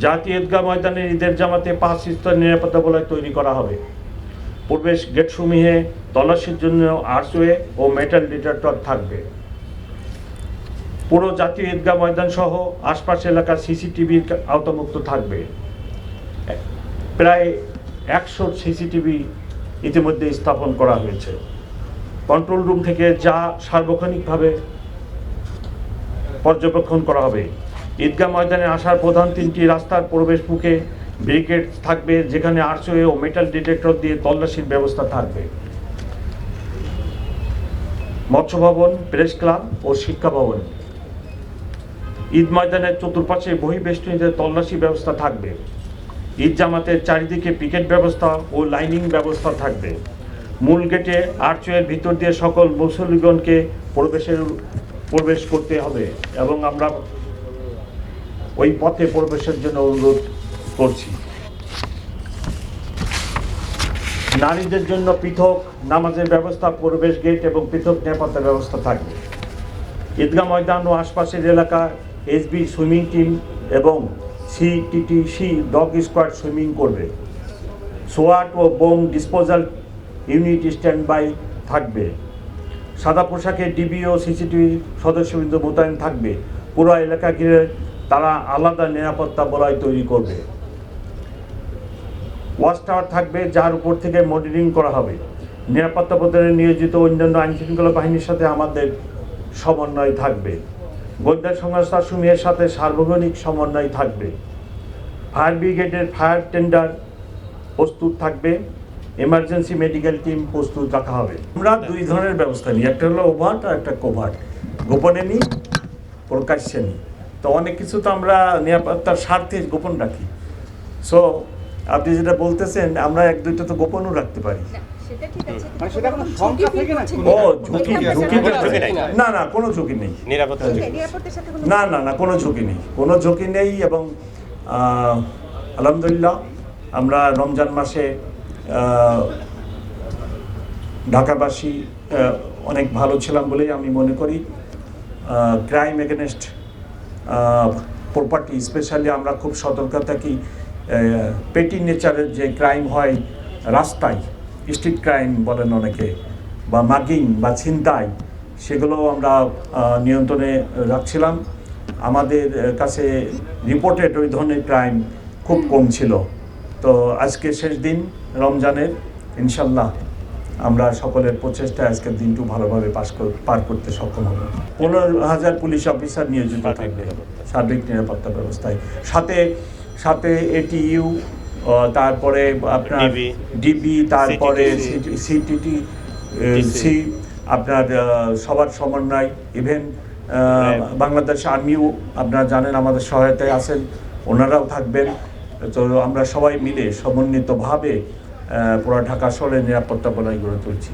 জাতীয় ঈদগাহ ময়দানের ঈদের জামাতে 5 স্তরের নিরাপত্তা বলয় তৈরি করা হবে। প্রবেশ গেটসমূহে তল্লাশির জন্য আর্চওয়ে ও মেটাল ডিটেক্টর থাকবে। পুরো জাতীয় ঈদগাহ ময়দান সহ আশপাশের এলাকা সিসিটিভির আওতামুক্ত থাকবে। প্রায় 100 সিসিটিভি ইতিমধ্যে স্থাপন করা হয়েছে। কন্ট্রোল রুম থেকে যা সার্বক্ষণিকভাবে পর্যবেক্ষণ করা হবে। ঈদগাহ ময়দানে আসার প্রধান 3টি রাস্তার প্রবেশ মুখে ব্যারিকেড থাকবে, যেখানে আর্চওয়ে ও মেটাল ডিটেক্টর দিয়ে তল্লাশির ব্যবস্থা থাকবে। মৎস্য ভবন, প্রেস ক্লাব ও শিক্ষা ভবন ঈদ ময়দানের চতুর্পাশে বহিঃবেষ্টনীতে তল্লাশি ব্যবস্থা থাকবে। ঈদ জামাতের চারিদিকে পিকেট ব্যবস্থা ও লাইনিং ব্যবস্থা থাকবে। মূল গেটে আর্চওয়ের ভিতর দিয়ে সকল মুসল্লিগণকে প্রবেশ করতে হবে এবং আমরা ওই পথে প্রবেশের জন্য অনুরোধ করছি। নারীদের জন্য পৃথক নামাজের ব্যবস্থা, প্রবেশ গেট এবং পৃথক নিরাপত্তার ব্যবস্থা থাকবে। ঈদগাহ ময়দান ও আশপাশের এলাকা এসবি সুইমিং টিম এবং সিটিটিসি ডগ স্কোয়াড সুইমিং করবে। সোয়াট ও bomb disposal unit stand by থাকবে। সাদা পোশাকে ডিবি ও সিসিটিভি সদস্যবৃন্দ মোতায়েন থাকবে। পুরো এলাকা ঘিরে তারা আলাদা নিরাপত্তা বলয় তৈরি করবে। ওয়াচ টাওয়ার থাকবে, যার উপর থেকে মনিটরিং করা হবে। নিরাপত্তা প্রদানে নিয়োজিত অন্যান্য আইনশৃঙ্খলা বাহিনীর সাথে আমাদের সমন্বয় থাকবে। গোয়েন্দা সংস্থাসমূহের সাথে সার্বজনীন সমন্বয় থাকবে। ফায়ার ব্রিগেডের ফায়ার টেন্ডার প্রস্তুত থাকবে। এমার্জেন্সি মেডিকেল টিম প্রস্তুত রাখা হবে। আমরা 2 ধরনের ব্যবস্থা নিই, একটা হলো ওভার্ট আর একটা কোভার্ট। গোপনে নিই, প্রকাশ্যে নিই। তো অনেক কিছু তো আমরা নিরাপত্তার স্বার্থে গোপন রাখি। সো আপনি যেটা বলতেছেন, আমরা 1-2টা তো গোপনও রাখতে পারি। না না, কোনো ঝুঁকি নেই। না, কোনো ঝুঁকি নেই, কোনো ঝুঁকি নেই। এবং আলহামদুলিল্লাহ আমরা রমজান মাসে ঢাকাবাসী অনেক ভালো ছিলাম বলেই আমি মনে করি। ক্রাইম এগেনস্ট প্রপার্টি স্পেশালি আমরা খুব সতর্ক থাকি। পেটি নেচারের যে ক্রাইম হয় রাস্তায়, স্ট্রিট ক্রাইম বলেন অনেকে, বা মাগিং বা ছিনতাই, সেগুলো আমরা নিয়ন্ত্রণে রাখছিলাম। আমাদের কাছে রিপোর্টেড ওই ধরনের ক্রাইম খুব কম ছিল। তো আজকে শেষ দিন রমজানের, ইনশাল্লাহ আমরা সকলের প্রচেষ্টায় আজকের দিনটু ভালোভাবে পার করতে সক্ষম হব। 15,000 পুলিশ অফিসার নিয়োজিত থাকবে সার্বিক নিরাপত্তা ব্যবস্থায়। সাথে এটিইউ, তারপরে আপনার ডিবি, তারপরে সিটিটিসি, আপনার সবার সমন্বয়। ইভেন বাংলাদেশ আর্মিও আপনারা জানেন আমাদের সহায়তায় আছেন, ওনারাও থাকবেন। তো আমরা সবাই মিলে সমন্বিতভাবে পুরো ঢাকা শহরের নিরাপত্তা বলয় গড়ে তুলছি।